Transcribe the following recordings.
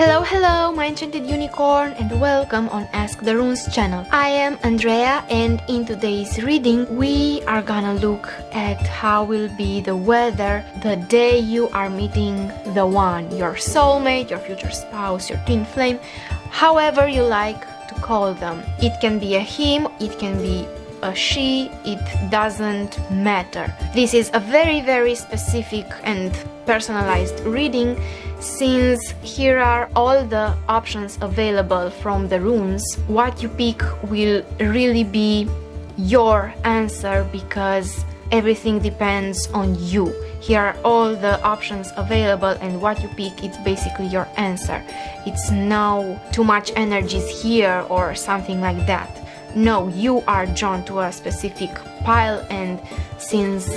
Hello, my enchanted unicorn, and welcome on Ask the Runes channel. I am Andrea, and in today's reading we are gonna look at how will be the weather the day you are meeting the one, your soulmate, your future spouse, your twin flame, however you like to call them. It can be a him, it can be a she, it doesn't matter. This is a very specific and personalized reading, since here are all the options available from the runes. What you pick will really be your answer, because everything depends on you. Here are all the options available, and what you pick, it's basically your answer. It's no too much energies here or something like that. No, you are drawn to a specific pile, and since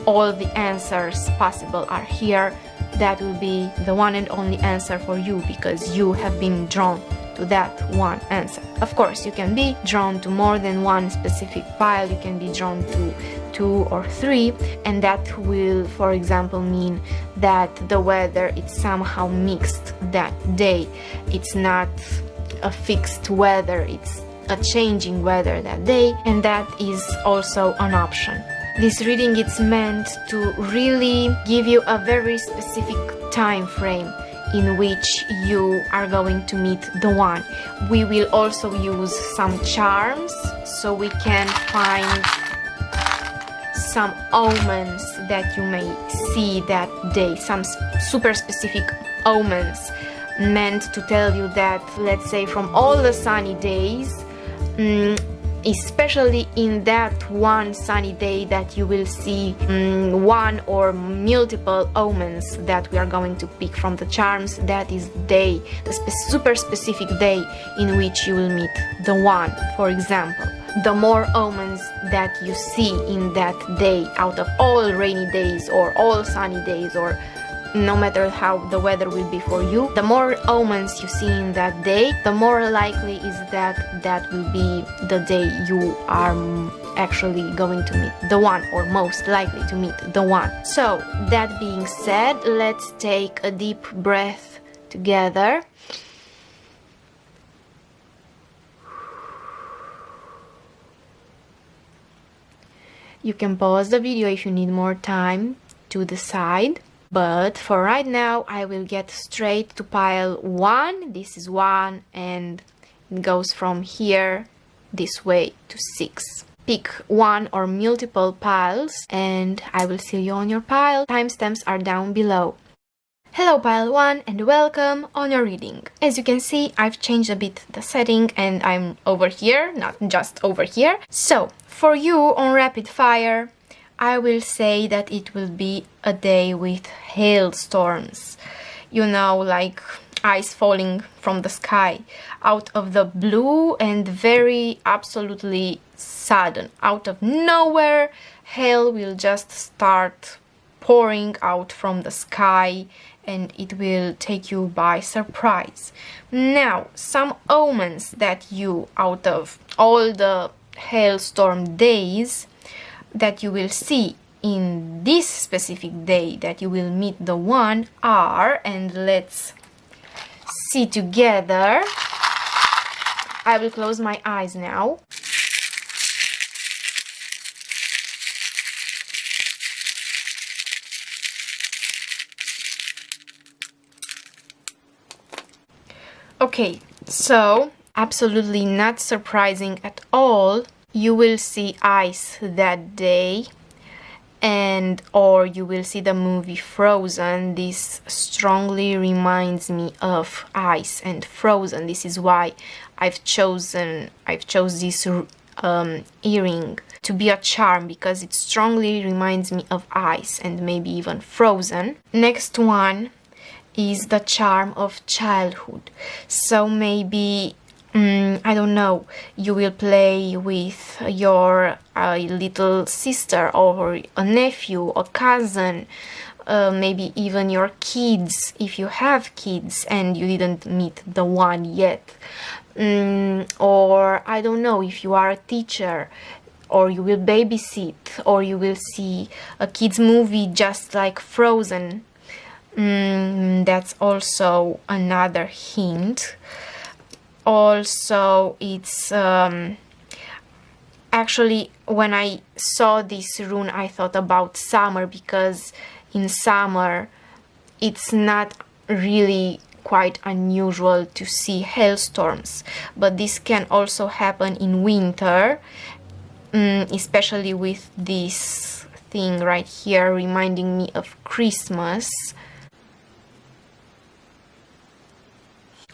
all the answers possible are here, that will be the one and only answer for you, because you have been drawn to that one answer. Of course, you can be drawn to more than one specific pile, you can be drawn to 2 or 3, and that will, for example, mean that the weather is somehow mixed that day. It's not a fixed weather, it's a changing weather that day, and that is also an option. This reading is meant to really give you a very specific time frame in which you are going to meet the one. We will also use some charms so we can find some omens that you may see that day, some super specific omens meant to tell you that, let's say, from all the sunny days, especially in that one sunny day, that you will see one or multiple omens that we are going to pick from the charms. That is the day, the super specific day in which you will meet the one. For example, the more omens that you see in that day, out of all rainy days or all sunny days, or no matter how the weather will be for you, the more omens you see in that day, the more likely is that that will be the day you are actually going to meet the one, or most likely to meet the one. So, that being said, let's take a deep breath together. You can pause the video if you need more time to decide. But for right now, I will get straight to pile 1. This is 1, and it goes from here this way to 6. Pick 1 or multiple piles, and I will see you on your pile. Timestamps are down below. Hello pile 1, and welcome on your reading. As you can see, I've changed a bit the setting, and I'm over here, not just over here. So, for you on rapid fire, I will say that it will be a day with hailstorms. You know, like ice falling from the sky out of the blue, and very absolutely sudden. Out of nowhere, hail will just start pouring out from the sky, and it will take you by surprise. Now, some omens that you, out of all the hailstorm days, that you will see in this specific day that you will meet the one are, and let's see together. I will close my eyes now. Okay, so absolutely not surprising at all, you will see ice that day, and or you will see the movie Frozen. This strongly reminds me of ice and Frozen. This is why I've chose this earring to be a charm, because it strongly reminds me of ice and maybe even Frozen. Next one is the charm of childhood. So maybe I don't know, you will play with your little sister or a nephew, a cousin, maybe even your kids, if you have kids and you didn't meet the one yet. Or I don't know, if you are a teacher, or you will babysit, or you will see a kids movie just like Frozen. That's also another hint. Also, it's actually, when I saw this rune, I thought about summer, because in summer it's not really quite unusual to see hailstorms, but this can also happen in winter, especially with this thing right here reminding me of Christmas.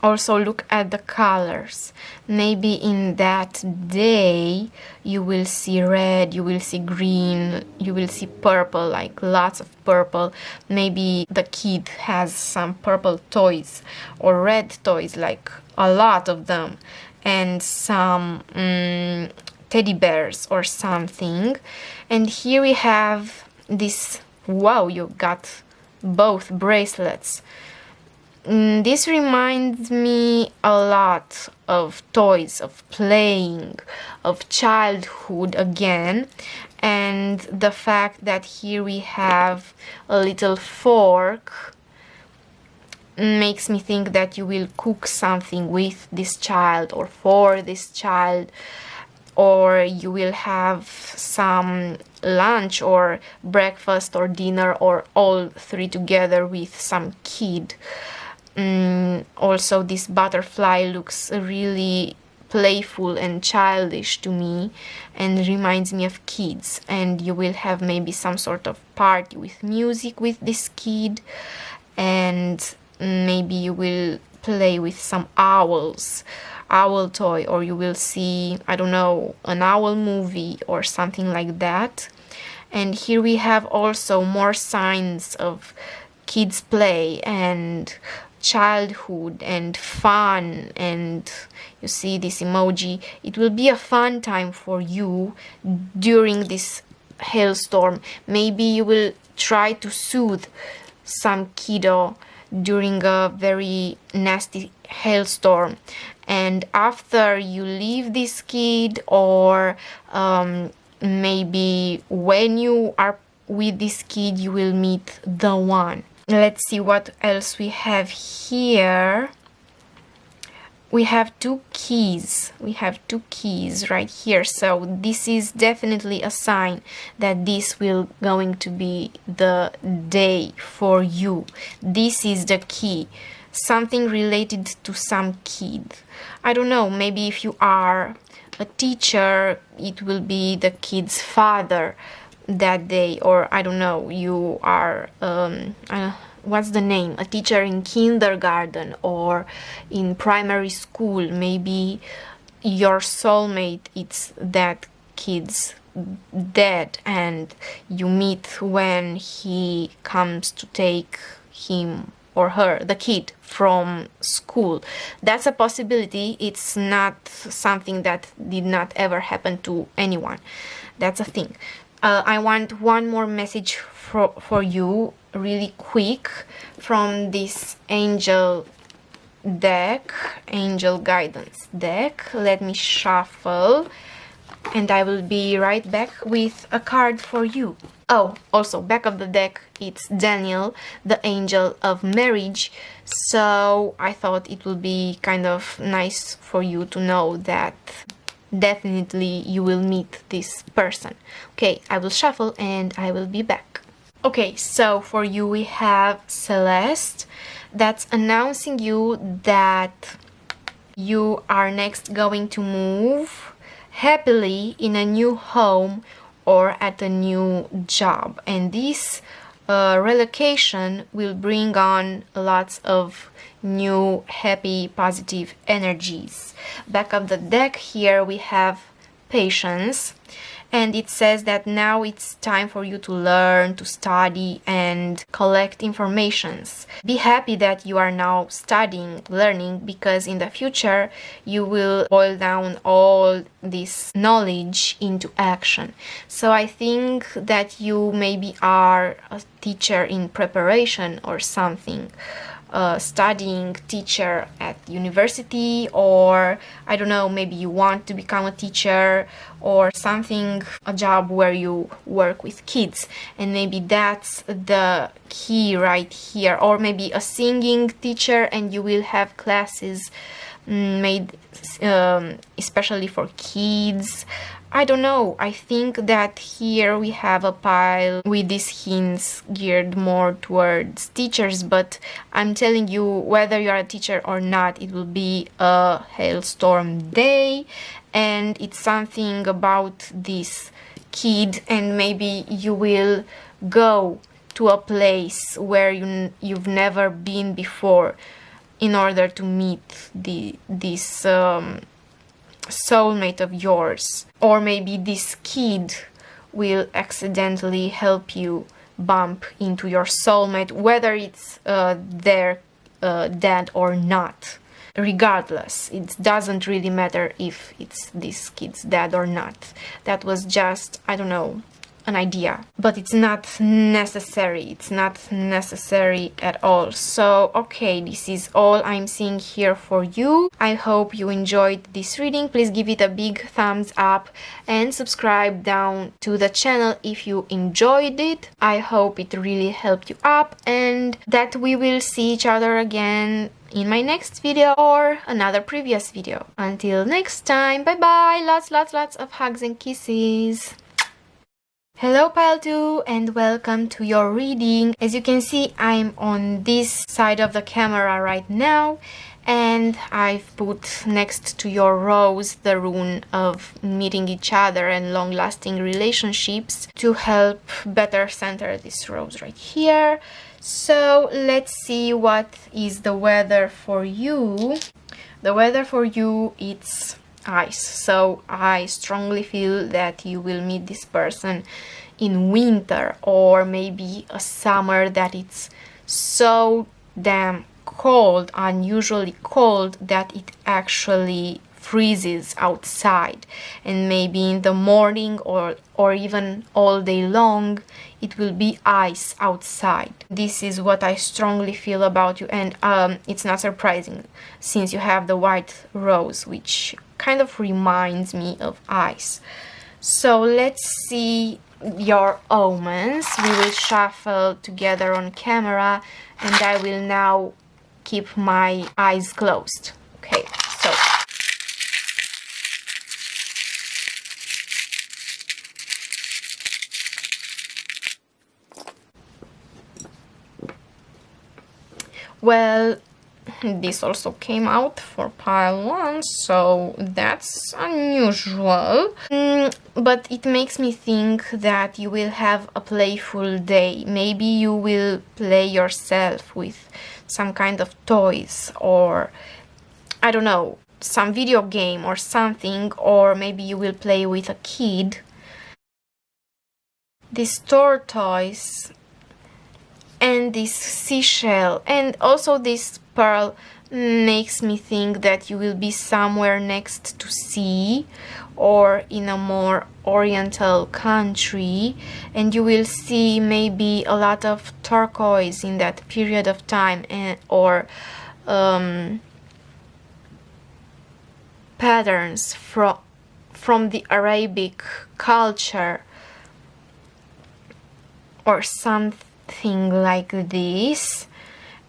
Also, look at the colors. Maybe in that day you will see red, you will see green, you will see purple, like lots of purple. Maybe the kid has some purple toys or red toys, like a lot of them, and some teddy bears or something. And here we have this. Wow, you got both bracelets. This reminds me a lot of toys, of playing, of childhood again, and the fact that here we have a little fork makes me think that you will cook something with this child or for this child, or you will have some lunch or breakfast or dinner, or all three together with some kid. Also, this butterfly looks really playful and childish to me and reminds me of kids, and you will have maybe some sort of party with music with this kid, and maybe you will play with some owl toy, or you will see, I don't know, an owl movie or something like that. And here we have also more signs of kids play and childhood and fun, and you see this emoji. It will be a fun time for you during this hailstorm. Maybe you will try to soothe some kiddo during a very nasty hailstorm, and after you leave this kid, or maybe when you are with this kid, you will meet the one. Let's see what else we have here. We have two keys. We have two keys right here. So this is definitely a sign that this will going to be the day for you. This is the key. Something related to some kid. I don't know, maybe if you are a teacher, it will be the kid's father that day, or I don't know, you are what's the name, a teacher in kindergarten or in primary school. Maybe your soulmate, it's that kid's dad, and you meet when he comes to take him or her, the kid, from school. That's a possibility. It's not something that did not ever happen to anyone. That's a thing. I want one more message for you, really quick, from this angel deck, angel guidance deck. Let me shuffle, and I will be right back with a card for you. Oh, also, back of the deck, it's Daniel, the angel of marriage. So I thought it would be kind of nice for you to know that definitely you will meet this person. Okay, I will shuffle and I will be back. Okay, so for you we have Celeste. That's announcing you that you are next going to move happily in a new home or at a new job, and this relocation will bring on lots of new happy positive energies. Back of the deck here we have patience, and it says that now it's time for you to learn, to study and collect informations. Be happy that you are now studying, learning, because in the future you will boil down all this knowledge into action. So I think that you maybe are a teacher in preparation or something, studying teacher at university, or I don't know, maybe you want to become a teacher or something, a job where you work with kids, and maybe that's the key right here. Or maybe a singing teacher and you will have classes made especially for kids. I don't know. I think that here we have a pile with these hints geared more towards teachers, but I'm telling you, whether you are a teacher or not, it will be a hailstorm day, and it's something about this kid, and maybe you will go to a place where you've never been before in order to meet this soulmate of yours. Or maybe this kid will accidentally help you bump into your soulmate, whether it's their dad or not. Regardless, it doesn't really matter if it's this kid's dad or not. That was just, I don't know, an idea, but it's not necessary. It's not necessary at all. So okay, this is all I'm seeing here for you. I hope you enjoyed this reading. Please give it a big thumbs up and subscribe down to the channel if you enjoyed it. I hope it really helped you up, and that we will see each other again in my next video or another previous video. Until next time, bye bye. Lots of hugs and kisses. Hello Pile 2 and welcome to your reading. As you can see, I'm on this side of the camera right now, and I've put next to your rose the rune of meeting each other and long-lasting relationships to help better center this rose right here. So let's see what is the weather for you. The weather for you, it's ice. So I strongly feel that you will meet this person in winter, or maybe a summer that it's so damn cold, unusually cold, that it actually freezes outside, and maybe in the morning or even all day long it will be ice outside. This is what I strongly feel about you, and it's not surprising since you have the white rose, which kind of reminds me of ice. So let's see your omens. We will shuffle together on camera, and I will now keep my eyes closed. Okay, so well, this also came out for pile 1, so that's unusual. But it makes me think that you will have a playful day. Maybe you will play yourself with some kind of toys, or I don't know, some video game or something, or maybe you will play with a kid. This tortoise and this seashell and also this pearl makes me think that you will be somewhere next to sea or in a more oriental country, and you will see maybe a lot of turquoise in that period of time, and or patterns from the Arabic culture or something like this.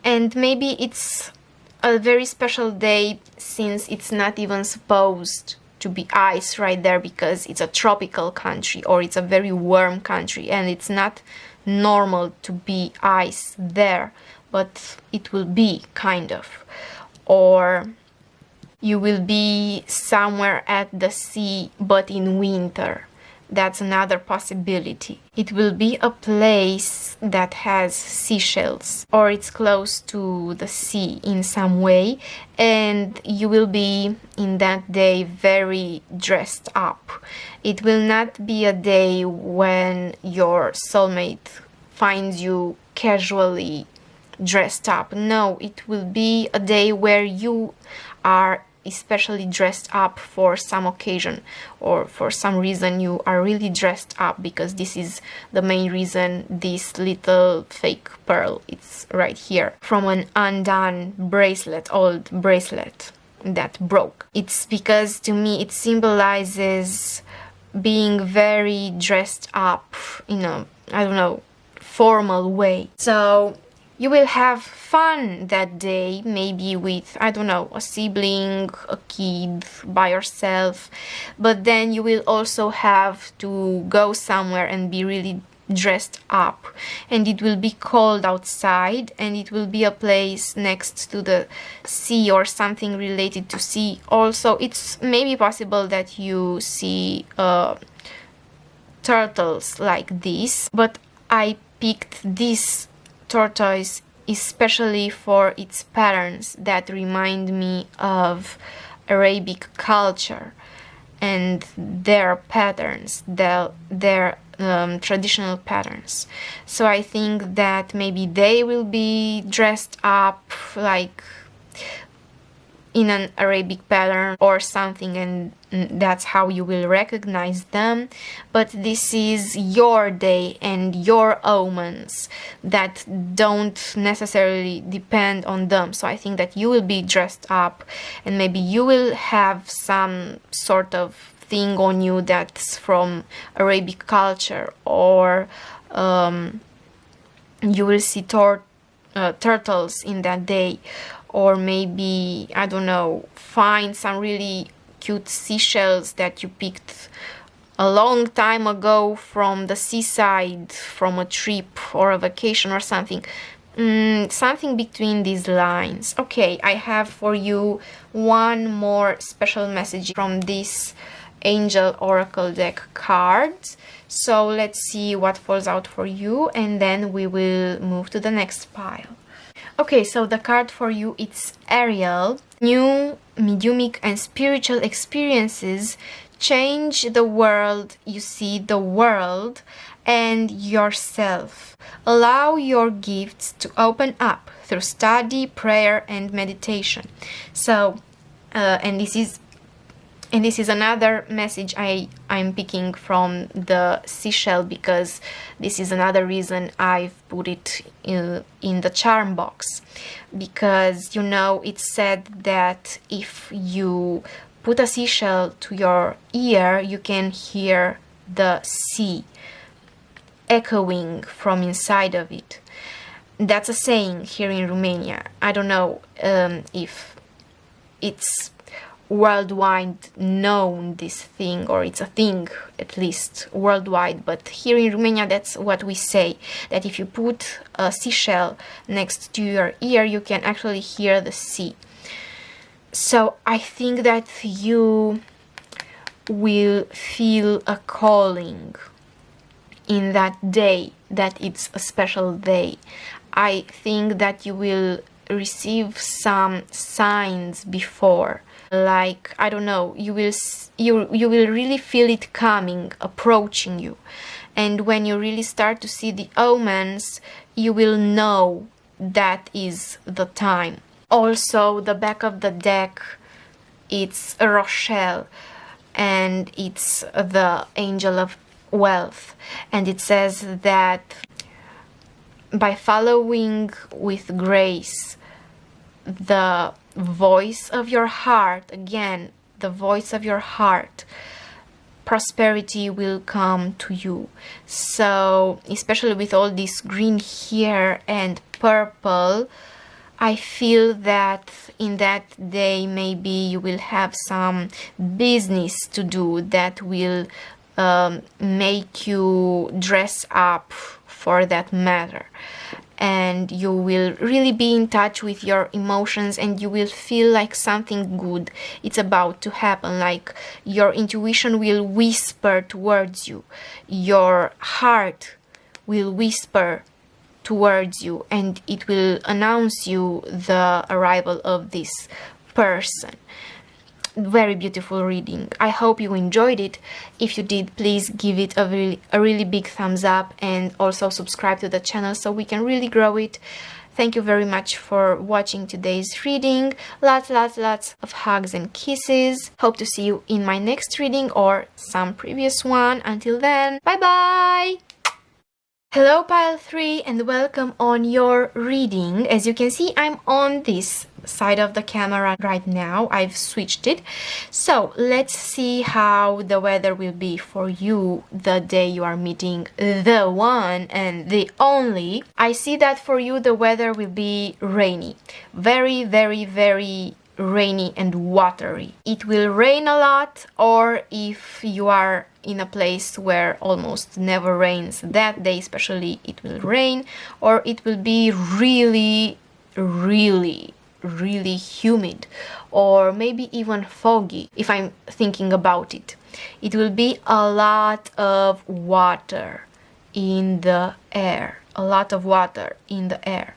And maybe it's a very special day since it's not even supposed to be ice right there, because it's a tropical country or it's a very warm country, and it's not normal to be ice there, but it will be kind of. Or you will be somewhere at the sea but in winter. That's another possibility. It will be a place that has seashells, or it's close to the sea in some way, and you will be in that day very dressed up. It will not be a day when your soulmate finds you casually dressed up. No, it will be a day where you are especially dressed up for some occasion, or for some reason you are really dressed up, because this is the main reason this little fake pearl, it's right here, from an undone bracelet, old bracelet that broke. It's because to me it symbolizes being very dressed up in a, I don't know, formal way. So you will have fun that day, maybe with, I don't know, a sibling, a kid, by yourself, but then you will also have to go somewhere and be really dressed up, and it will be cold outside, and it will be a place next to the sea or something related to sea. Also, it's maybe possible that you see turtles like this, but I picked this tortoise especially for its patterns that remind me of Arabic culture and their patterns, their traditional patterns. So I think that maybe they will be dressed up like in an Arabic pattern or something, and that's how you will recognize them. But this is your day and your omens that don't necessarily depend on them. So I think that you will be dressed up, and maybe you will have some sort of thing on you that's from Arabic culture, or you will see turtles in that day, or maybe, I don't know, find some really cute seashells that you picked a long time ago from the seaside, from a trip or a vacation or something. Something between these lines. Okay, I have for you one more special message from this Angel Oracle deck cards. So let's see what falls out for you, and then we will move to the next pile. Okay, so the card for you, it's Ariel. New mediumic and spiritual experiences change the world. You see the world and yourself. Allow your gifts to open up through study, prayer, and meditation. So, and this is another message I'm picking from the seashell, because this is another reason I've put it in the charm box. Because, you know, it's said that if you put a seashell to your ear, you can hear the sea echoing from inside of it. That's a saying here in Romania. I don't know if it's worldwide known, this thing, or it's a thing at least worldwide, but here in Romania that's what we say, that if you put a seashell next to your ear, you can actually hear the sea. So I think that you will feel a calling in that day, that it's a special day. I think that you will receive some signs before, like, I don't know, you will really feel it coming, approaching you, and when you really start to see the omens, you will know that is the time. Also, the back of the deck, it's a Rochelle, and it's the Angel of Wealth, and it says that by following with grace the voice of your heart, again, the voice of your heart, prosperity will come to you. So, especially with all this green here and purple, I feel that in that day maybe you will have some business to do that will make you dress up for that matter, and you will really be in touch with your emotions, and you will feel like something good it's about to happen, like your intuition will whisper towards you, your heart will whisper towards you, and it will announce you the arrival of this person. Very beautiful reading. I hope you enjoyed it. If you did, please give it a really big thumbs up, and also subscribe to the channel so we can really grow it. Thank you very much for watching today's reading. Lots of hugs and kisses. Hope to see you in my next reading or some previous one. Until then, bye bye! Hello pile 3 and welcome on your reading. As you can see, I'm on this side of the camera right now. I've switched it. So let's see how the weather will be for you the day you are meeting the one and the only. I see that for you the weather will be rainy. Very rainy and watery. It will rain a lot, or if you are in a place where almost never rains, that day especially it will rain, or it will be really humid, or maybe even foggy if I'm thinking about it. It will be a lot of water in the air, a lot of water in the air.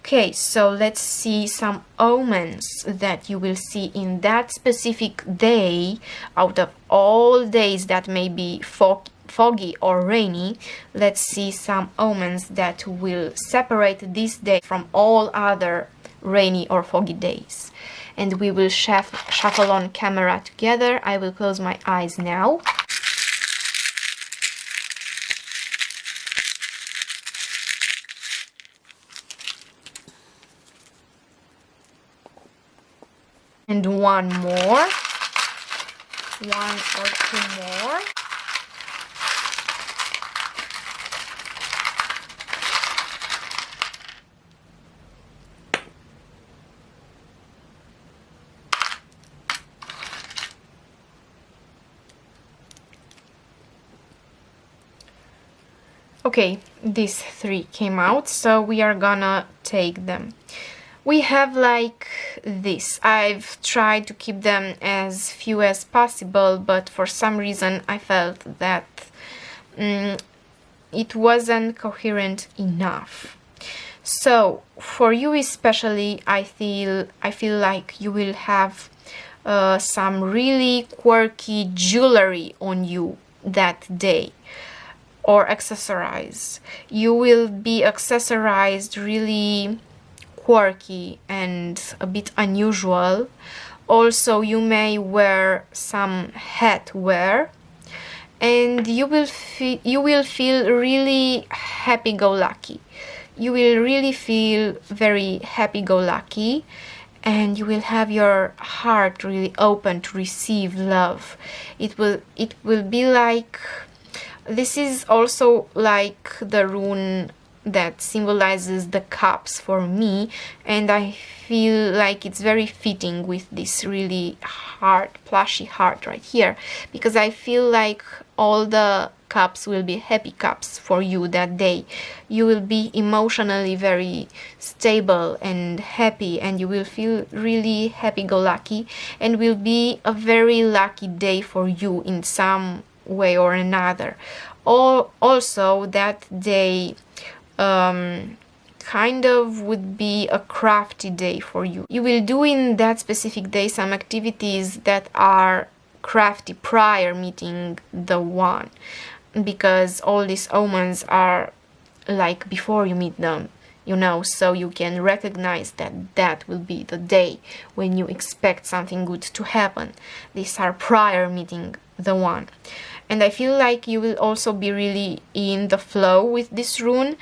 Okay, so let's see some omens that you will see in that specific day. Out of all days that may be foggy or rainy, let's see some omens that will separate this day from all other rainy or foggy days. And we will shuffle on camera together. I will close my eyes now. And one more, one or two more. Okay, these 3 came out, so we are gonna take them. We have like this. I've tried to keep them as few as possible, but for some reason I felt that it wasn't coherent enough. So for you especially, I feel like you will have some really quirky jewelry on you that day, or accessorize. You will be accessorized really quirky and a bit unusual. Also, you may wear some headwear, and you will feel really happy-go-lucky. You will really feel very happy-go-lucky, and you will have your heart really open to receive love. It will be like, this is also like the rune that symbolizes the cups for me, and I feel like it's very fitting with this really heart, plushy heart right here, because I feel like all the cups will be happy cups for you that day. You will be emotionally very stable and happy, and you will feel really happy-go-lucky, and will be a very lucky day for you in some way or another. Also, that day kind of would be a crafty day for you. You will do in that specific day some activities that are crafty prior meeting the one, because all these omens are like before you meet them, you know, so you can recognize that that will be the day when you expect something good to happen. These are prior meeting the one. And I feel like you will also be really in the flow with this rune,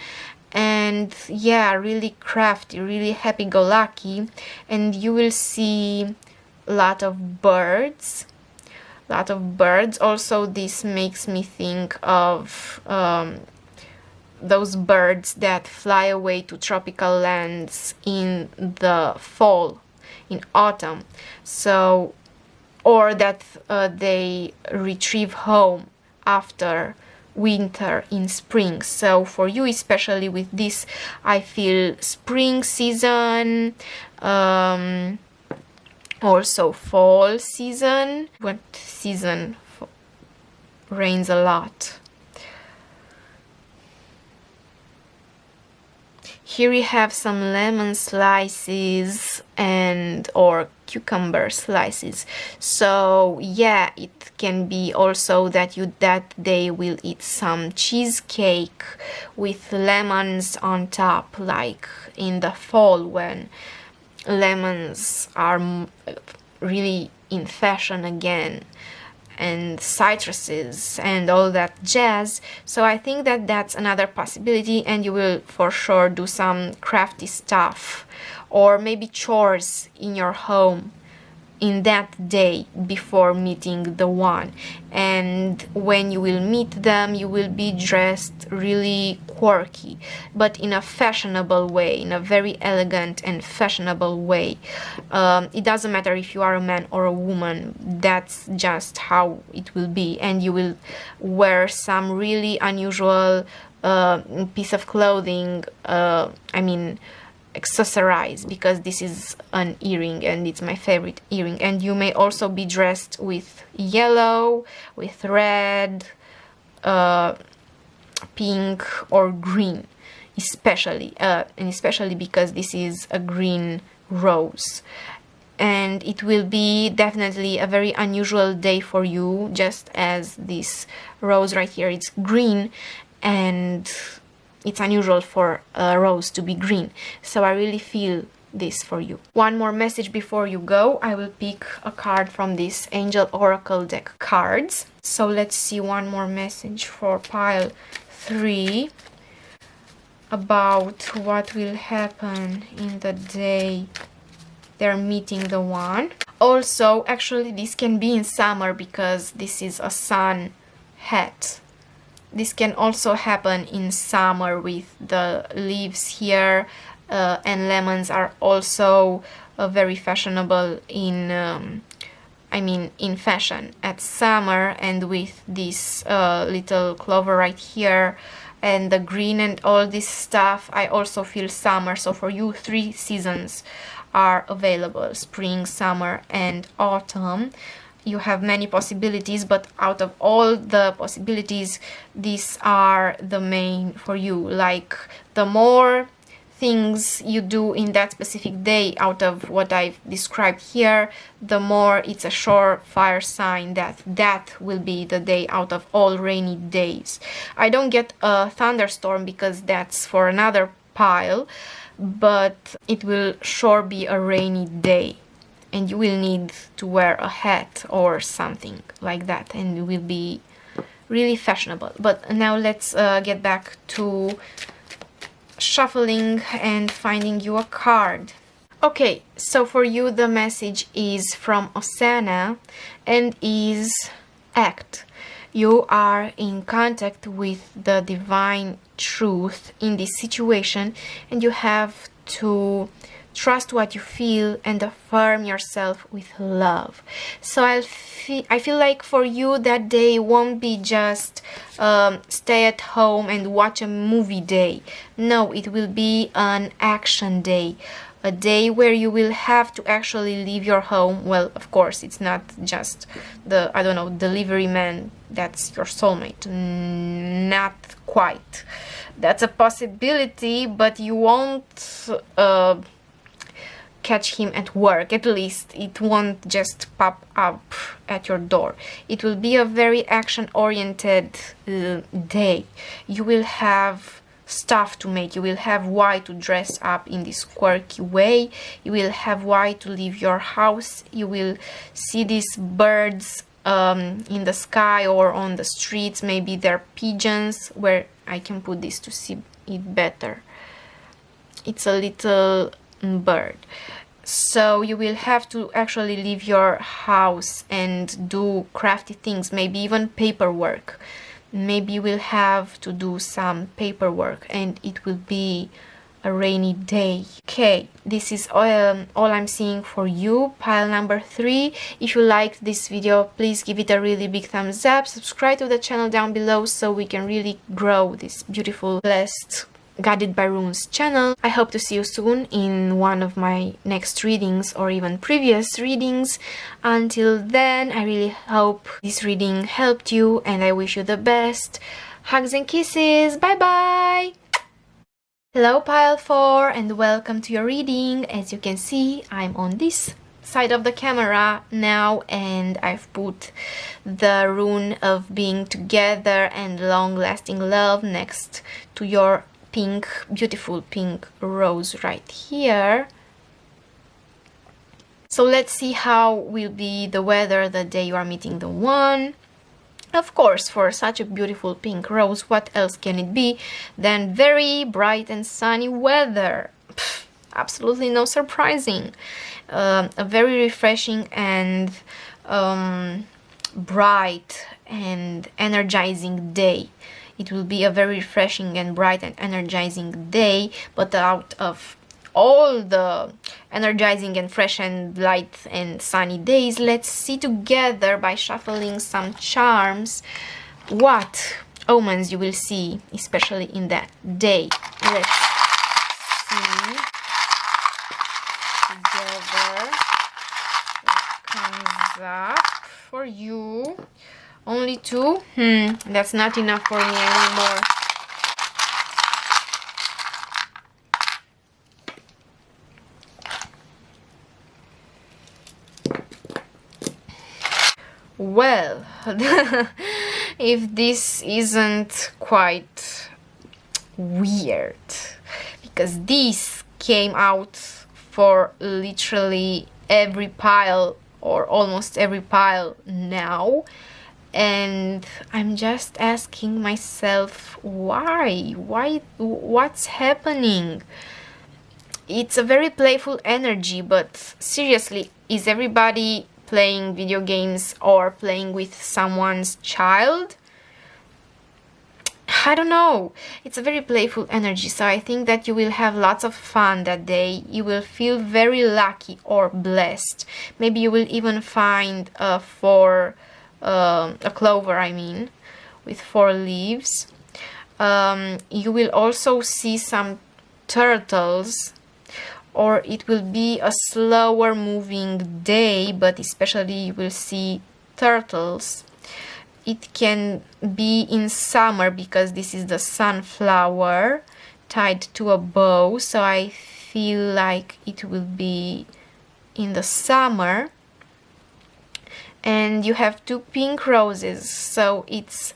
and yeah, really crafty, really happy-go-lucky, and you will see a lot of birds. Also, this makes me think of those birds that fly away to tropical lands in the fall, in autumn, so, or that they retrieve home after winter in spring. So for you especially with this, I feel spring season, also fall season. What season rains a lot? Here we have some lemon slices and or cucumber slices. So yeah, it can be also that you that day will eat some cheesecake with lemons on top, like in the fall when lemons are really in fashion again, and citruses and all that jazz. So I think that that's another possibility, and you will for sure do some crafty stuff or maybe chores in your home in that day before meeting the one. And when you will meet them, you will be dressed really quirky, but in a fashionable way, in a very elegant and fashionable way. It doesn't matter if you are a man or a woman, that's just how it will be. And you will wear some really unusual piece of clothing, accessorize, because this is an earring and it's my favorite earring. And you may also be dressed with yellow, with red, pink or green, especially because this is a green rose. And it will be definitely a very unusual day for you, just as this rose right here, it's green, and it's unusual for a rose to be green. So I really feel this for you. One more message before you go. I will pick a card from this Angel Oracle deck cards. So let's see one more message for pile 3 about what will happen in the day they're meeting the one. Also, actually, this can be in summer because this is a sun hat. This can also happen in summer with the leaves here, and lemons are also very fashionable in in fashion at summer. And with this little clover right here and the green and all this stuff, I also feel summer. So for you, 3 seasons are available: spring, summer and autumn. You have many possibilities, but out of all the possibilities, these are the main for you. Like, the more things you do in that specific day out of what I've described here, the more it's a surefire sign that that will be the day out of all rainy days. I don't get a thunderstorm because that's for another pile, but it will sure be a rainy day. And you will need to wear a hat or something like that, and it will be really fashionable. But now let's get back to shuffling and finding you a card. Okay, so for you the message is from Osana and is act. You are in contact with the divine truth in this situation, and you have to trust what you feel and affirm yourself with love. So I feel like for you that day won't be just stay at home and watch a movie day. No, it will be an action day. A day where you will have to actually leave your home. Well, of course, it's not just the, I don't know, delivery man that's your soulmate. Not quite. That's a possibility, but you won't catch him at work. At least it won't just pop up at your door. It will be a very action-oriented day. You will have stuff to make. You will have why to dress up in this quirky way. You will have why to leave your house. You will see these birds in the sky or on the streets. Maybe they're pigeons. Where I can put this to see it better. It's a little bird. So you will have to actually leave your house and do crafty things, maybe even paperwork. Maybe you will have to do some paperwork, and it will be a rainy day. Okay, this is all I'm seeing for you, pile number 3. If you liked this video, please give it a really big thumbs up. Subscribe to the channel down below so we can really grow this beautiful, blessed, Guided by Runes channel. I hope to see you soon in one of my next readings or even previous readings. Until then, I really hope this reading helped you, and I wish you the best. Hugs and kisses. Bye bye. Hello pile 4 and welcome to your reading. As you can see, I'm on this side of the camera now and I've put the rune of being together and long-lasting love next to your pink, beautiful pink rose right here. So let's see how will be the weather the day you are meeting the one. Of course, for such a beautiful pink rose, what else can it be than very bright and sunny weather? Pff, absolutely no surprising. A very refreshing and bright and energizing day. It will be a very refreshing and bright and energizing day, but out of all the energizing and fresh and light and sunny days, let's see together by shuffling some charms what omens you will see, especially in that day. Let's see together what comes up for you. Only 2? That's not enough for me. I want more. Well, if this isn't quite weird, because this came out for literally every pile or almost every pile now, and I'm just asking myself why, what's happening? It's a very playful energy, but seriously, is everybody playing video games or playing with someone's child? I don't know. It's a very playful energy, so I think that you will have lots of fun that day. You will feel very lucky or blessed. Maybe you will even find a clover, I mean, with 4 leaves. You will also see some turtles, or it will be a slower moving day, but especially you will see turtles. It can be in summer because this is the sunflower tied to a bow, so I feel like it will be in the summer. And you have 2 pink roses, so it's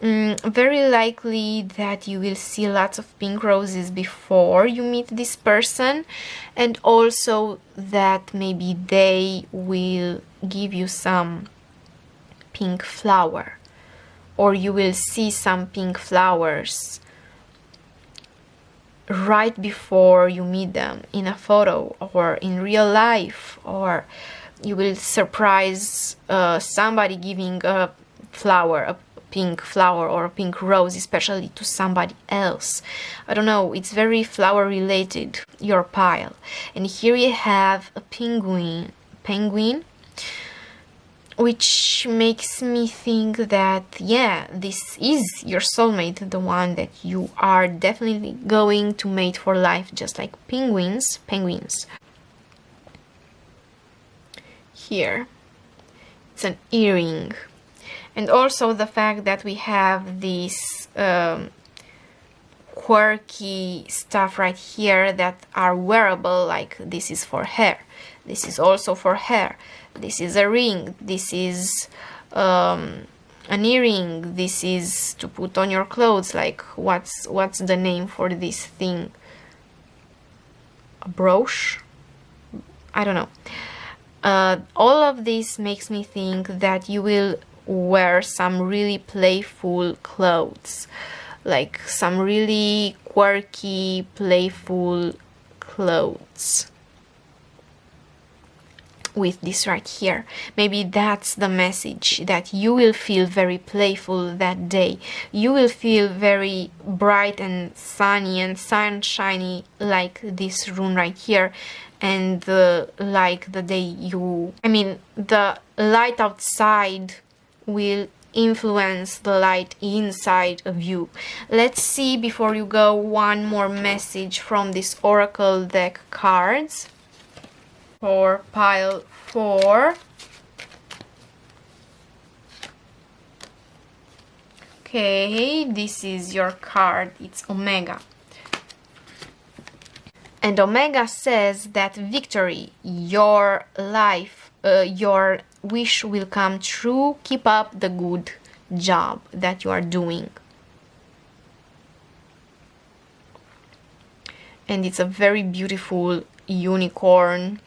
very likely that you will see lots of pink roses before you meet this person, and also that maybe they will give you some pink flower, or you will see some pink flowers right before you meet them in a photo or in real life, or you will surprise somebody giving a flower, a pink flower or a pink rose, especially to somebody else. I don't know, it's very flower related, your pile. And here you have a penguin, which makes me think that, yeah, this is your soulmate, the one that you are definitely going to mate for life, just like penguins. Here, it's an earring. And also the fact that we have this quirky stuff right here that are wearable, like this is for hair, this is also for hair, this is a ring, this is an earring, this is to put on your clothes, like what's the name for this thing? A brooch? I don't know. All of this makes me think that you will wear some really playful clothes, like some really quirky, playful clothes with this right here. Maybe that's the message, that you will feel very playful that day. You will feel very bright and sunny and sunshiny like this rune right here. And like the day the light outside will influence the light inside of you. Let's see, before you go, one more message from this oracle deck cards for pile 4. Okay, this is your card, it's Omega. And Omega says that victory, your life, your wish will come true. Keep up the good job that you are doing. And it's a very beautiful unicorn,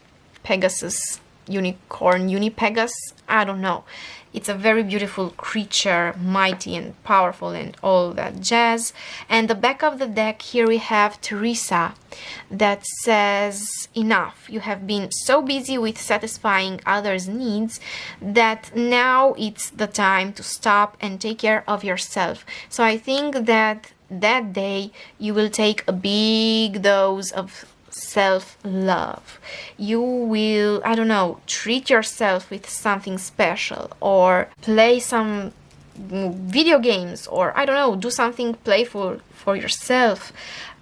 Pegasus, unicorn, unipegas, I don't know. It's a very beautiful creature, mighty and powerful and all that jazz. And the back of the deck, here we have Teresa that says, enough. You have been so busy with satisfying others' needs that now it's the time to stop and take care of yourself. So I think that that day you will take a big dose of self-love. You will, I don't know, treat yourself with something special, or play some video games, or I don't know, do something playful for yourself.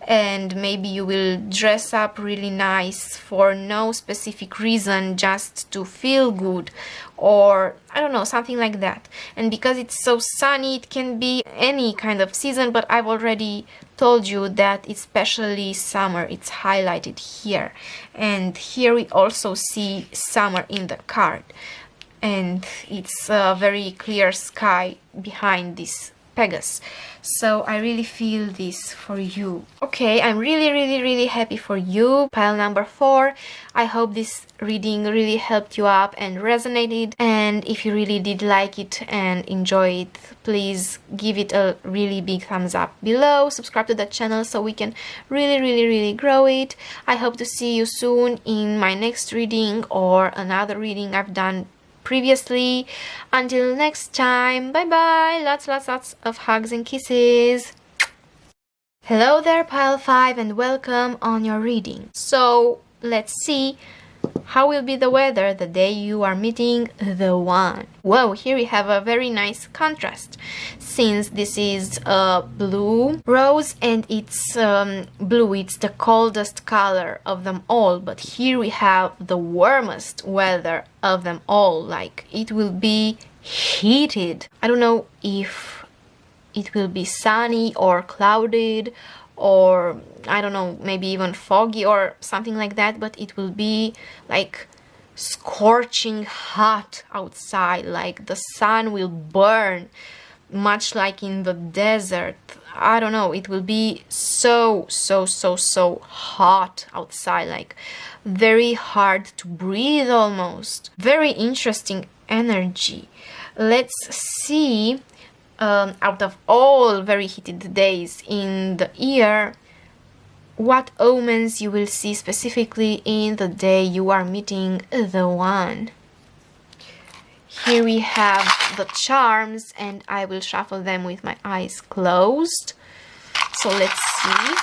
And maybe you will dress up really nice for no specific reason, just to feel good, or I don't know, something like that. And because it's so sunny, it can be any kind of season, but I've already told you that especially summer, it's highlighted here. And here we also see summer in the card, and it's a very clear sky behind this Pegasus. So I really feel this for you. Okay, I'm really happy for you, pile number 4. I hope this reading really helped you up and resonated, and if you really did like it and enjoy it, please give it a really big thumbs up below. Subscribe to the channel so we can really grow it. I hope to see you soon in my next reading or another reading I've done previously. Until next time, bye bye, lots of hugs and kisses. Hello there, pile 5, and welcome on your reading. So let's see how will be the weather the day you are meeting the one. Whoa, here we have a very nice contrast, since this is a blue rose and it's blue, it's the coldest color of them all, but here we have the warmest weather of them all, like it will be heated. I don't know if it will be sunny or clouded, or I don't know, maybe even foggy or something like that, but it will be like scorching hot outside, like the sun will burn, much like in the desert. I don't know, it will be so hot outside, like very hard to breathe almost. Very interesting energy. Let's see, out of all very heated days in the year, what omens you will see specifically in the day you are meeting the one. Here we have the charms, and I will shuffle them with my eyes closed. So let's see.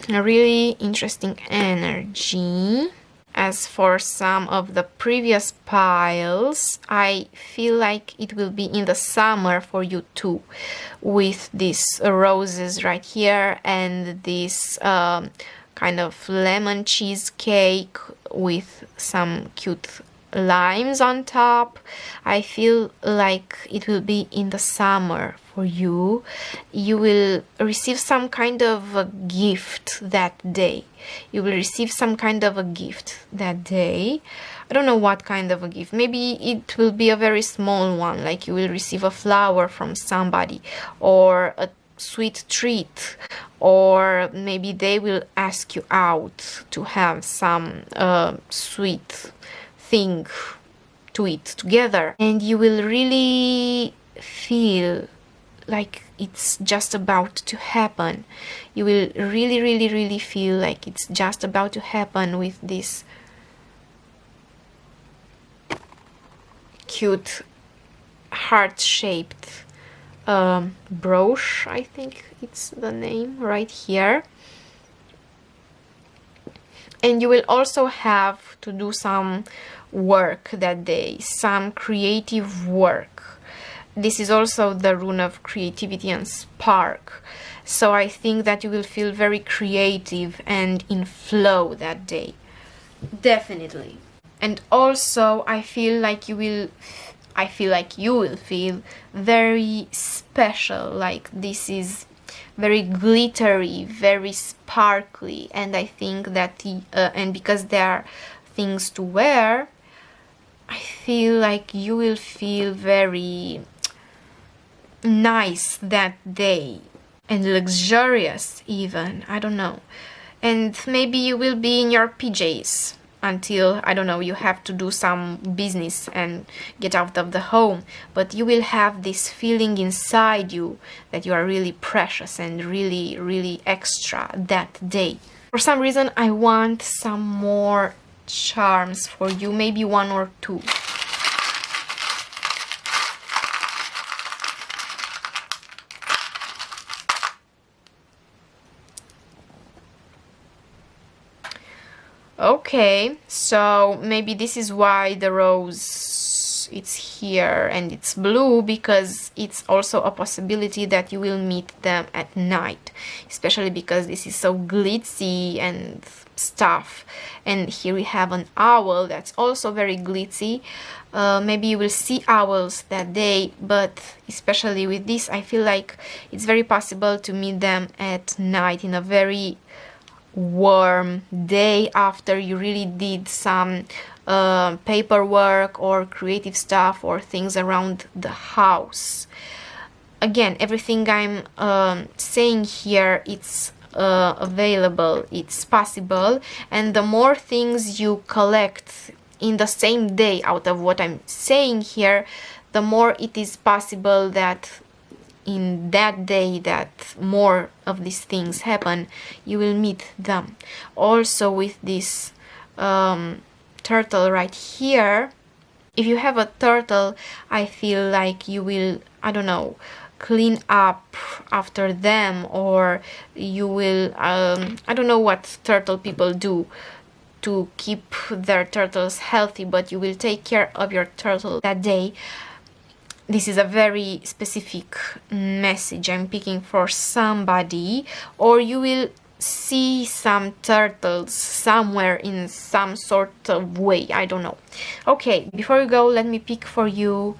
A really interesting energy. As for some of the previous piles, I feel like it will be in the summer for you too, with these roses right here and this kind of lemon cheesecake with some cute limes on top. I feel like it will be in the summer for you. You will receive some kind of a gift that day. You will receive some kind of a gift that day. I don't know what kind of a gift. Maybe it will be a very small one, like you will receive a flower from somebody, or a sweet treat, or maybe they will ask you out to have some sweet thing to eat together, and you will really feel like it's just about to happen. You will really feel like it's just about to happen with this cute heart-shaped brooch, I think it's the name right here. And you will also have to do some work that day, some creative work. This is also the rune of creativity and spark. So I think that you will feel very creative and in flow that day. Definitely. And also I feel like you will feel very special, like this is very glittery, very sparkly, and I think that and because there are things to wear, I feel like you will feel very nice that day and luxurious even, I don't know. And maybe you will be in your PJs until, I don't know, you have to do some business and get out of the home, but you will have this feeling inside you that you are really precious and really, really extra that day. For some reason I want some more charms for you, maybe one or two. Okay, so maybe this is why the rose it's here and it's blue, because it's also a possibility that you will meet them at night, especially because this is so glitzy and stuff. And here we have an owl that's also very glitzy. Maybe you will see owls that day, but especially with this I feel like it's very possible to meet them at night in a very warm day after you really did some paperwork or creative stuff or things around the house. Again, everything I'm saying here, it's available, it's possible, and the more things you collect in the same day out of what I'm saying here, the more it is possible that in that day that more of these things happen, you will meet them. Also with this turtle right here, if you have a turtle, I feel like you will, I don't know, clean up after them, or you will, I don't know what turtle people do to keep their turtles healthy, but you will take care of your turtle that day. This is a very specific message I'm picking for somebody, or you will see some turtles somewhere in some sort of way, I don't know. Okay, before we go, let me pick for you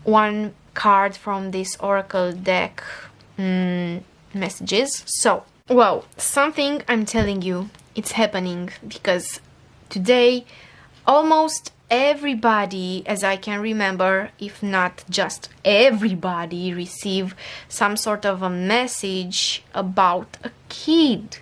one card from this oracle deck messages. So, well, something I'm telling you, it's happening, because today almost everybody, as I can remember, if not just everybody, receive some sort of a message about a kid,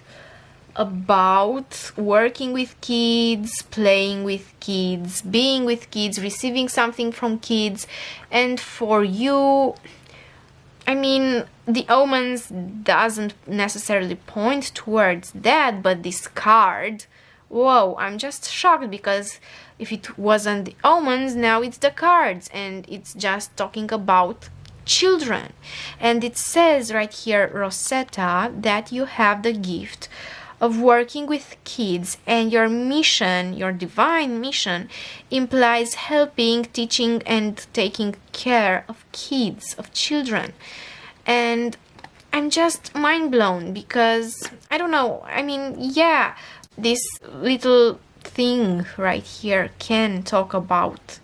about working with kids, playing with kids, being with kids, receiving something from kids. And for you, I mean, the omens doesn't necessarily point towards that, but this card, whoa, I'm just shocked, because if it wasn't the omens, now it's the cards, and it's just talking about children. And it says right here, Rosetta, that you have the gift of working with kids, and your mission, your divine mission, implies helping, teaching, and taking care of kids, of children. And I'm just mind blown, because I don't know, I mean, yeah, this little thing right here can talk about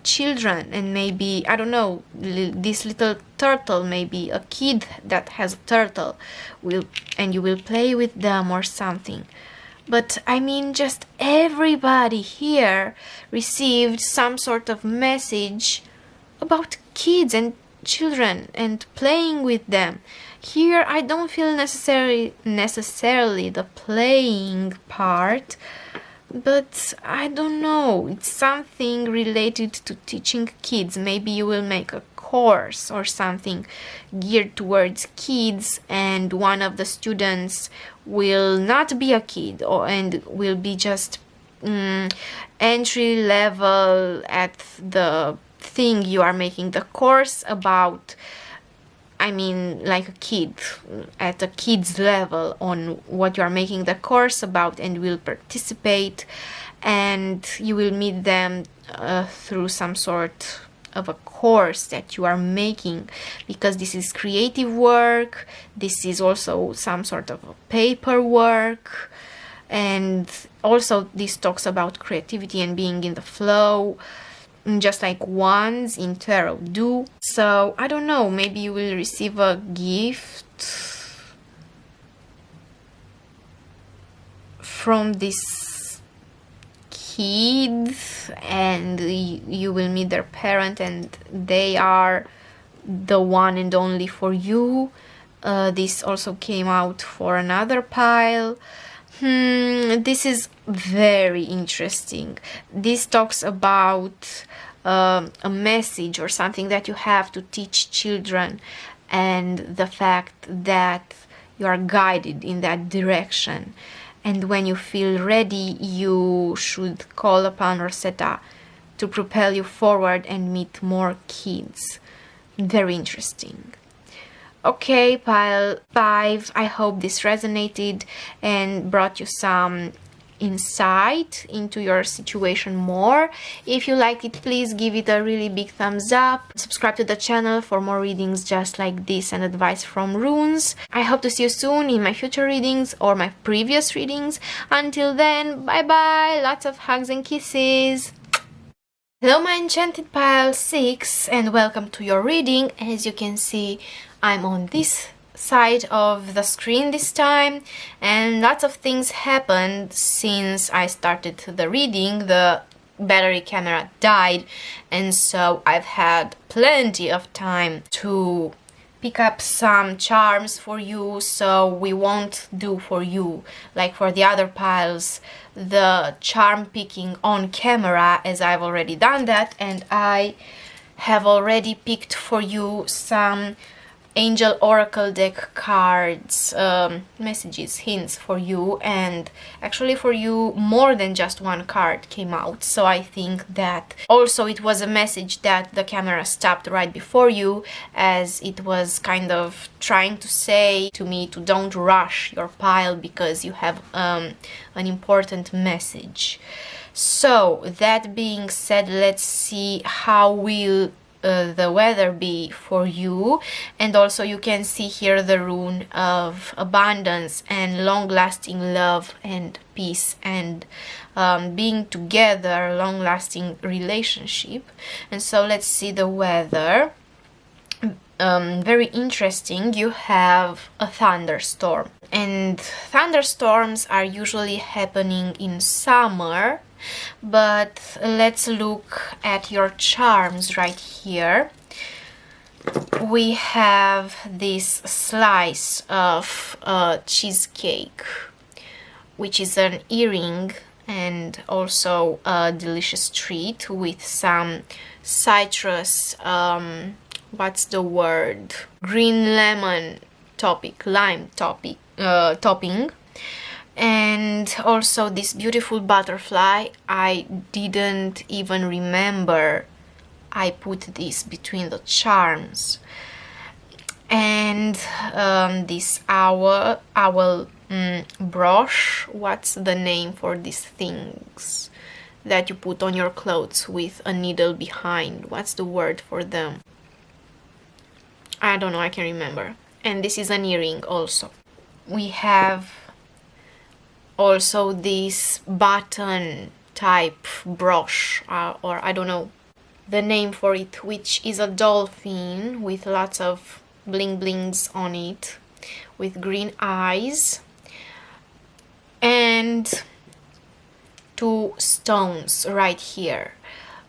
children, and maybe, I don't know, this little turtle, maybe a kid that has a turtle will, and you will play with them or something. But I mean, just everybody here received some sort of message about kids and children and playing with them. Here I don't feel necessarily the playing part, but I don't know, it's something related to teaching kids. Maybe you will make a course or something geared towards kids, and one of the students will not be a kid, and will be just entry level at the thing you are making the course about. I mean, like a kid, at a kid's level on what you are making the course about, and will participate, and you will meet them through some sort of a course that you are making, because this is creative work, this is also some sort of paperwork, And also this talks about creativity and being in the flow, just like wands in tarot do. So I don't know, maybe you will receive a gift from this kid, and you will meet their parent and they are the one and only for you. This also came out for another pile. This is very interesting. This talks about a message or something that you have to teach children, and the fact that you are guided in that direction. And when you feel ready, you should call upon Rosetta to propel you forward and meet more kids. Very interesting. Okay, pile 5, I hope this resonated and brought you some insight into your situation more. If you liked it, please give it a really big thumbs up. Subscribe to the channel for more readings just like this and advice from runes. I hope to see you soon in my future readings or my previous readings. Until then, bye bye, lots of hugs and kisses. Hello my enchanted pile 6 and welcome to your reading. As you can see, I'm on this side of the screen this time, and lots of things happened since I started the reading. The battery camera died, and so I've had plenty of time to pick up some charms for you, so we won't do for you like for the other piles the charm picking on camera, as I've already done that, and I have already picked for you some Angel Oracle deck cards, messages, hints for you, and actually for you more than just one card came out. So I think that also it was a message that the camera stopped right before you, as it was kind of trying to say to me to don't rush your pile because you have an important message. So that being said, let's see how will the weather be for you. And also you can see here the rune of abundance and long-lasting love and peace and being together, long-lasting relationship. And so let's see the weather. Very interesting. You have a thunderstorm, and thunderstorms are usually happening in summer, but let's look at your charms right here. We have this slice of cheesecake, which is an earring and also a delicious treat with some citrus, what's the word, green lemon lime topping, and also this beautiful butterfly. I didn't even remember I put this between the charms, and this owl brush. What's the name for these things that you put on your clothes with a needle behind? What's the word for them? I don't know, I can remember. And this is an earring also. We have also this button type brush, or I don't know the name for it, which is a dolphin with lots of bling blings on it with green eyes, and two stones right here,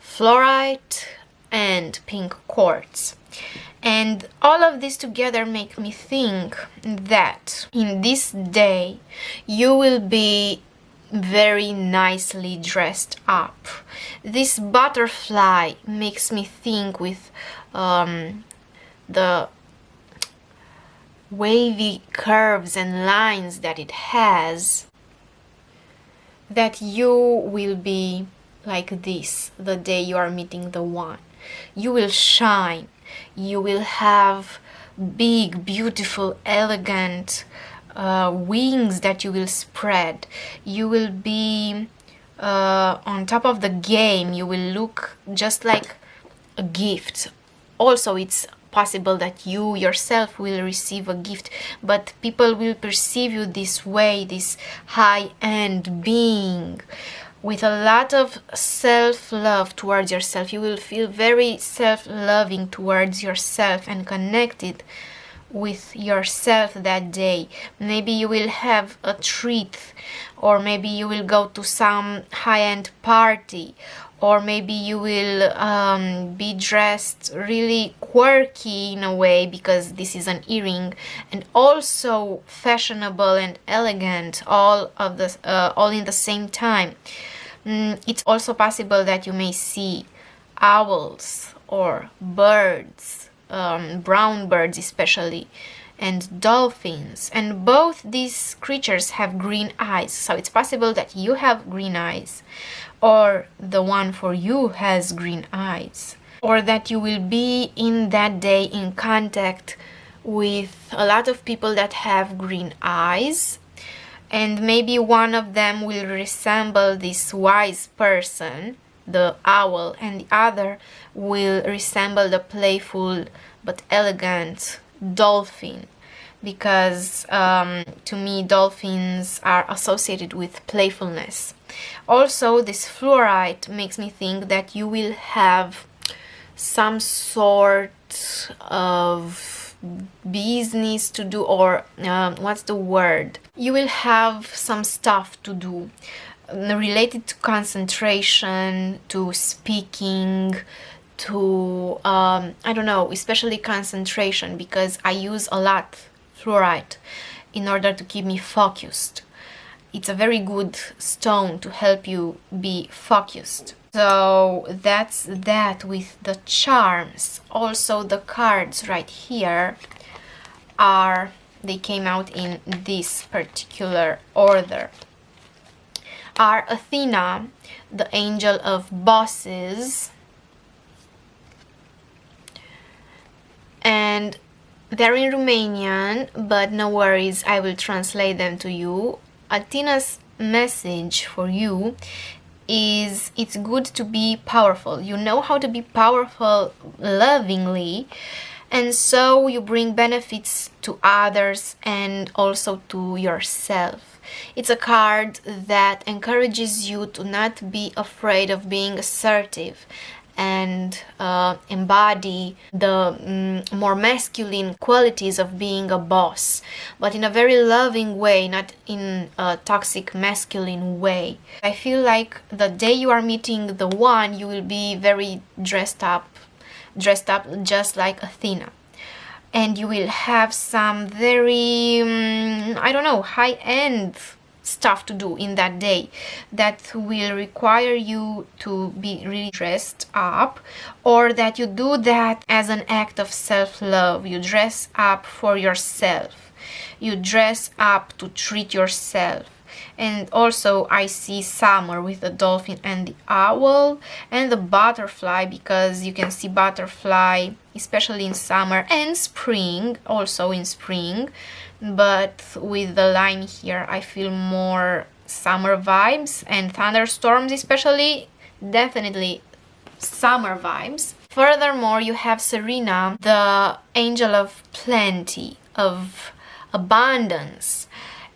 fluorite and pink quartz. And all of this together make me think that in this day you will be very nicely dressed up. This butterfly makes me think, with the wavy curves and lines that it has, that you will be like this the day you are meeting the one. You will shine. You will have big, beautiful, elegant wings that you will spread. You will be on top of the game. You will look just like a gift. Also, it's possible that you yourself will receive a gift, but people will perceive you this way, this high-end being with a lot of self-love towards yourself. You will feel very self-loving towards yourself and connected with yourself that day. Maybe you will have a treat, or maybe you will go to some high-end party, or maybe you will be dressed really quirky in a way, because this is an earring, and also fashionable and elegant, all in the same time. It's also possible that you may see owls or birds, brown birds especially, and dolphins, and both these creatures have green eyes, so it's possible that you have green eyes, or the one for you has green eyes, or that you will be in that day in contact with a lot of people that have green eyes, and maybe one of them will resemble this wise person, the owl, and the other will resemble the playful but elegant dolphin, because to me dolphins are associated with playfulness. Also, this fluorite makes me think that you will have some sort of business to do, or what's the word? You will have some stuff to do related to concentration, to speaking, to I don't know, especially concentration, because I use a lot fluorite in order to keep me focused. It's a very good stone to help you be focused. So that's that with the charms. Also, the cards right here they came out in this particular order. Are Athena, the angel of bosses, and they're in Romanian, but no worries, I will translate them to you. Athena's message for you is it's good to be powerful. You know how to be powerful lovingly, and so you bring benefits to others and also to yourself. It's a card that encourages you to not be afraid of being assertive and embody the more masculine qualities of being a boss, but in a very loving way, not in a toxic masculine way. I feel like the day you are meeting the one, you will be very dressed up just like Athena, and you will have some very I don't know, high-end stuff to do in that day that will require you to be really dressed up, or that you do that as an act of self-love. You dress up for yourself, you dress up to treat yourself. And also I see summer with the dolphin and the owl and the butterfly, because you can see butterfly especially in summer, and spring, also in spring, but with the line here I feel more summer vibes, and thunderstorms especially, definitely summer vibes. Furthermore, you have Serena, the angel of plenty, of abundance,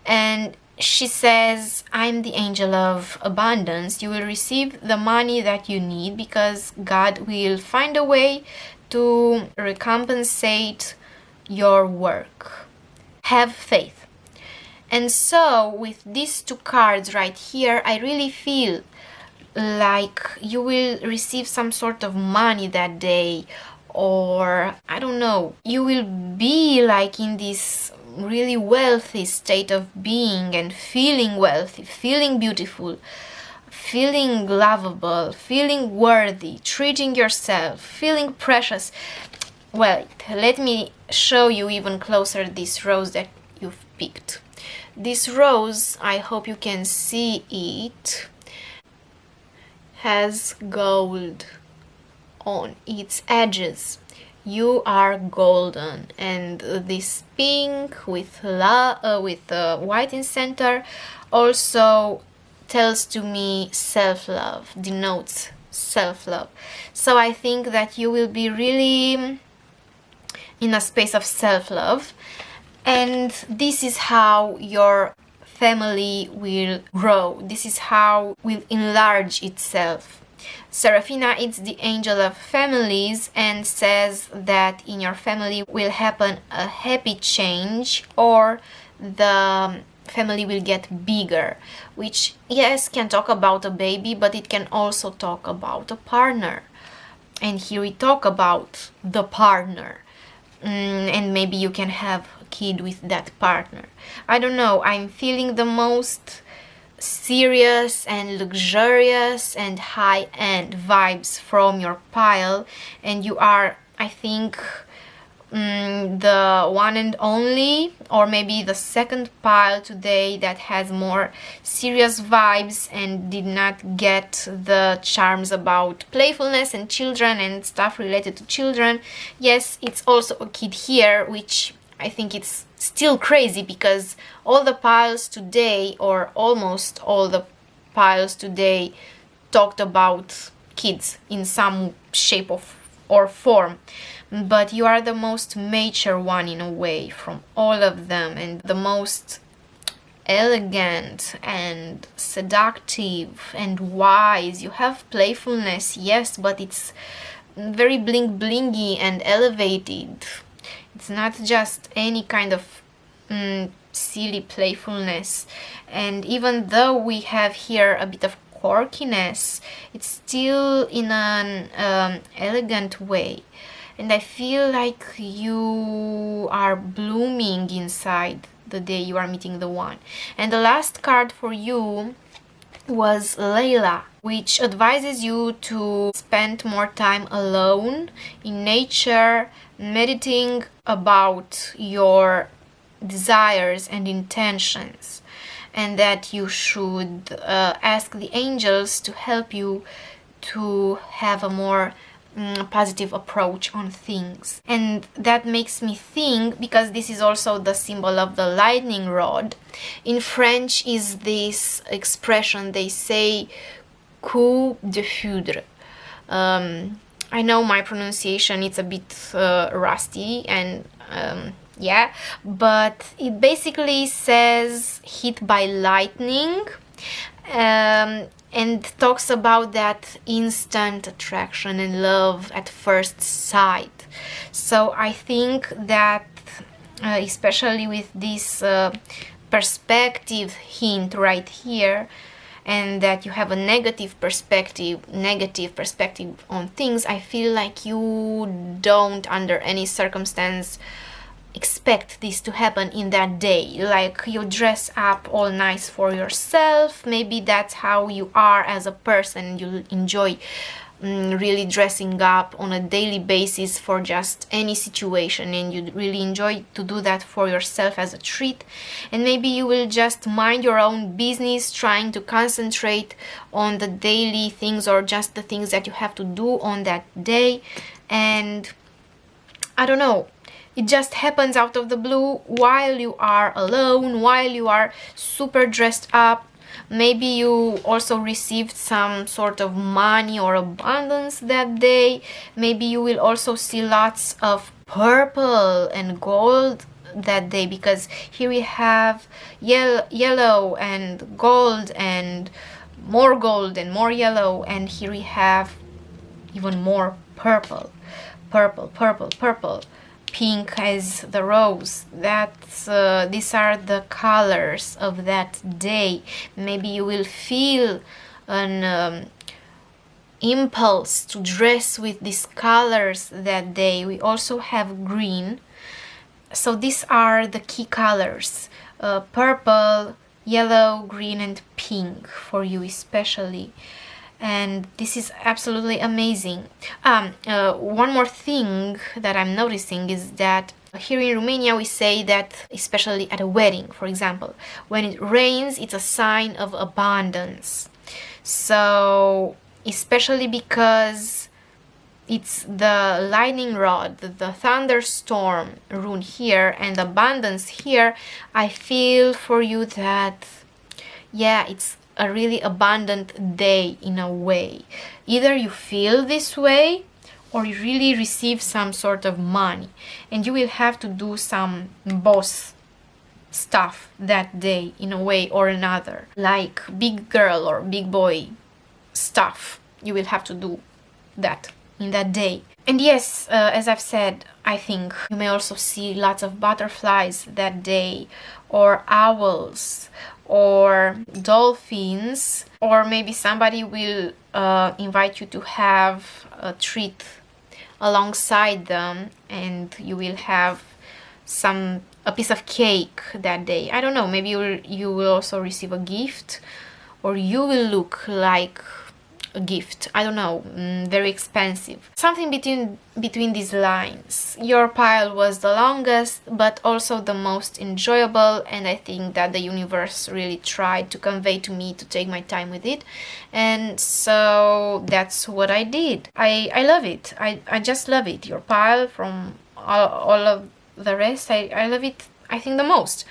and she says, I'm the angel of abundance. You will receive the money that you need, because God will find a way to recompensate your work. Have faith. And so with these two cards right here, I really feel like you will receive some sort of money that day, or I don't know, you will be like in this really wealthy state of being and feeling wealthy, feeling beautiful, feeling lovable, feeling worthy, treating yourself, feeling precious. Well, let me show you even closer this rose that you've picked. This rose, I hope you can see it, has gold on its edges. You are golden, and this pink with white in center also tells to me self-love, denotes self-love. So I think that you will be really in a space of self-love, and this is how your family will grow. This is how will enlarge itself. Serafina is the angel of families and says that in your family will happen a happy change, or the family will get bigger, which yes can talk about a baby, but it can also talk about a partner. And here we talk about the partner. And maybe you can have a kid with that partner. I don't know, I'm feeling the most serious and luxurious and high-end vibes from your pile, and you are, I think, the one and only, or maybe the second pile today that has more serious vibes and did not get the charms about playfulness and children and stuff related to children. Yes, it's also a kid here, which I think it's still crazy because all the piles today, or almost all the piles today, talked about kids in some shape or form. But you are the most mature one in a way from all of them, and the most elegant and seductive and wise. You have playfulness, yes, but it's very blingy and elevated. It's not just any kind of silly playfulness. And even though we have here a bit of quirkiness, it's still in an elegant way. And I feel like you are blooming inside the day you are meeting the one. And the last card for you was Layla, which advises you to spend more time alone in nature, meditating about your desires and intentions, and that you should ask the angels to help you to have a more positive approach on things. And that makes me think, because this is also the symbol of the lightning rod. In French is this expression, they say coup de foudre. I know my pronunciation, it's a bit rusty, and yeah, but it basically says hit by lightning, and talks about that instant attraction and love at first sight. So I think that especially with this perspective hint right here, and that you have a negative perspective on things, I feel like you don't under any circumstance expect this to happen in that day. Like you dress up all nice for yourself, maybe that's how you are as a person, you enjoy really dressing up on a daily basis for just any situation, and you really enjoy to do that for yourself as a treat. And maybe you will just mind your own business, trying to concentrate on the daily things or just the things that you have to do on that day, and I don't know, it just happens out of the blue while you are alone, while you are super dressed up. Maybe you also received some sort of money or abundance that day. Maybe you will also see lots of purple and gold that day, because here we have yellow and gold and more yellow, and here we have even more purple. Pink as the rose. That's these are the colors of that day. Maybe you will feel an impulse to dress with these colors that day. We also have green. So these are the key colors: purple, yellow, green, and pink for you especially. And this is absolutely amazing. One more thing that I'm noticing is that here in Romania we say that, especially at a wedding, for example, when it rains, it's a sign of abundance. So especially because it's the lightning rod, the thunderstorm rune here, and abundance here, I feel for you that, yeah, it's a really abundant day in a way. Either you feel this way, or you really receive some sort of money, and you will have to do some boss stuff that day in a way or another, like big girl or big boy stuff. You will have to do that in that day. And yes, as I've said, I think you may also see lots of butterflies that day, or owls, or dolphins, or maybe somebody will invite you to have a treat alongside them, and you will have a piece of cake that day. I don't know, maybe you will also receive a gift, or you will look like a gift. I don't know, very expensive. Something between these lines. Your pile was the longest, but also the most enjoyable, and I think that the universe really tried to convey to me to take my time with it, and so that's what I did. I love it. I just love it. Your pile from all of the rest, I love it, I think, the most.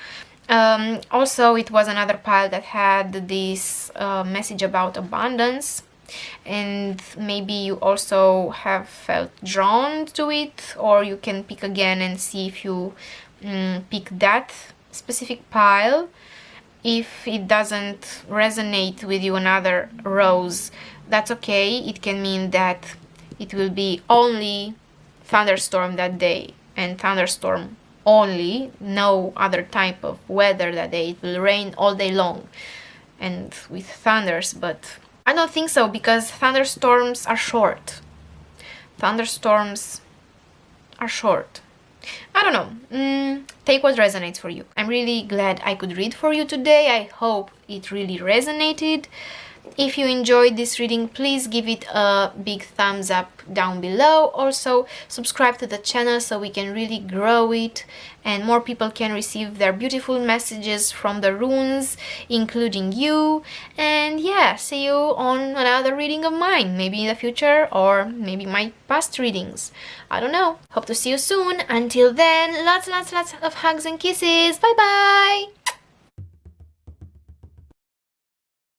Also, it was another pile that had this message about abundance, and maybe you also have felt drawn to it, or you can pick again and see if you pick that specific pile. If it doesn't resonate with you another rose, that's okay. It can mean that it will be only thunderstorm that day, and thunderstorm only, no other type of weather that day. It will rain all day long and with thunders, but I don't think so, because thunderstorms are short. Thunderstorms are short. I don't know. Take what resonates for you. I'm really glad I could read for you today. I hope it really resonated. If you enjoyed this reading, please give it a big thumbs up down below. Also, subscribe to the channel so we can really grow it and more people can receive their beautiful messages from the runes, including you. And yeah, see you on another reading of mine, maybe in the future, or maybe my past readings. I don't know. Hope to see you soon. Until then, lots of hugs and kisses. Bye bye!